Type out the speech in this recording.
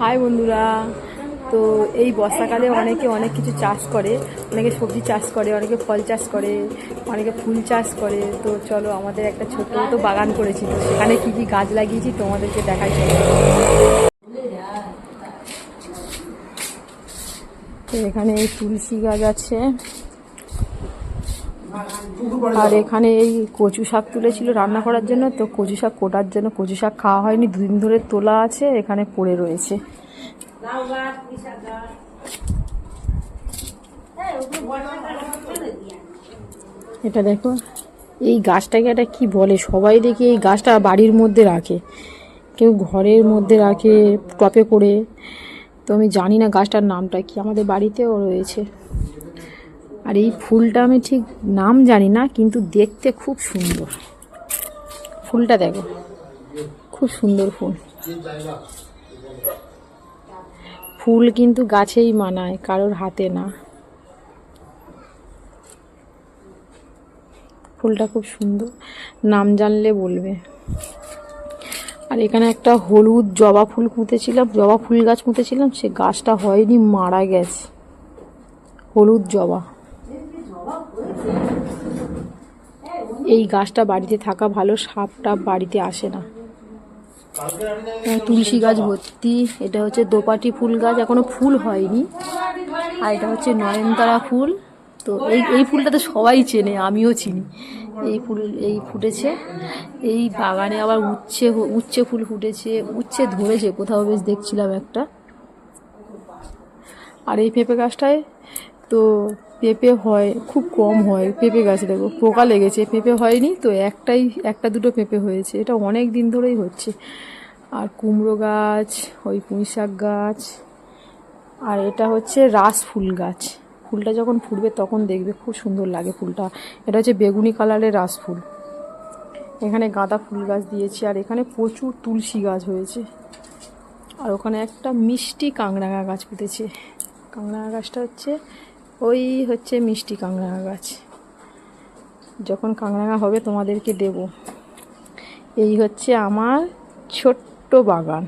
High বন্ধুরা, তো এই বর্ষাকালে অনেকে অনেক কিছু চাষ করে, অনেকে সবজি চাষ করে, অনেকে ফল চাষ করে, অনেকে ফুল চাষ করে। তো চলো আমাদের একটা ছোট্ট মতো বাগান করেছি, তো সেখানে কী কী গাছ লাগিয়েছি তোমাদেরকে দেখাই। তো এখানে এই তুলসী গাছ আছে, আর এখানে এই কচু শাক তুলেছিল রান্না করার জন্য, তো কচু শাক কোটার জন্য কচু শাক খাওয়া হয়নি, দুদিন ধরে তোলা আছে, এখানে পড়ে রয়েছে। এটা দেখো, এই গাছটাকে একটা কি বলে, সবাই দেখি এই গাছটা বাড়ির মধ্যে রাখে, কেউ ঘরের মধ্যে রাখে টপে করে। তো আমি জানি না গাছটার নামটা কি, আমাদের বাড়িতেও রয়েছে। আর এই ফুলটা আমি ঠিক নাম জানি না, কিন্তু দেখতে খুব সুন্দর। ফুলটা দেখো, খুব সুন্দর ফুল। ফুল কিন্তু গাছেই মানায়, কারোর হাতে না। ফুলটা খুব সুন্দর, নাম জানলে বলবে। আর এখানে একটা হলুদ জবা ফুল পুঁতেছিলাম, জবা ফুল গাছ পুঁতেছিলাম, সে গাছটা হয়নি, মারা গেছে। হলুদ জবা, এই গাছটা বাড়িতে থাকা ভালো, সাপ টাপ বাড়িতে আসে না। তুলসী গাছ ভর্তি। এটা হচ্ছে দোপাটি ফুল গাছ, এখনো ফুল হয়নি। আর এটা হচ্ছে নয়নতারা ফুল। তো এই ফুলটা তো সবাই চেনে, আমিও চিনি। এই ফুল এই ফুটেছে এই বাগানে। আবার উচ্ছে ফুল ফুটেছে, উচ্ছে ধরেছে কোথাও বেশ দেখছিলাম একটা। আর এই পেঁপে গাছটায় তো পেঁপে হয় খুব কম, হয় পেঁপে গাছে দেখো পোকা লেগেছে, পেঁপে হয়নি, তো একটা দুটো পেঁপে হয়েছে, এটা অনেক দিন ধরেই হচ্ছে। আর কুমড়ো গাছ, ওই পুঁই শাক গাছ, আর এটা হচ্ছে রাস ফুল গাছ। ফুলটা যখন ফুটবে তখন দেখবে খুব সুন্দর লাগে ফুলটা। এটা হচ্ছে বেগুনি কালারের রাস ফুল। এখানে গাঁদা ফুল গাছ দিয়েছি, আর এখানে প্রচুর তুলসী গাছ হয়েছে। আর ওখানে একটা মিষ্টি কাংরাঙা গাছ পুঁতেছে। কাংরাঙা গাছটা হচ্ছে মিষ্টি কাংরাঙা গাছ। যখন কাংরাঙা হবে তোমাদেরকে দেব। এই হচ্ছে আমার ছোট্ট বাগান।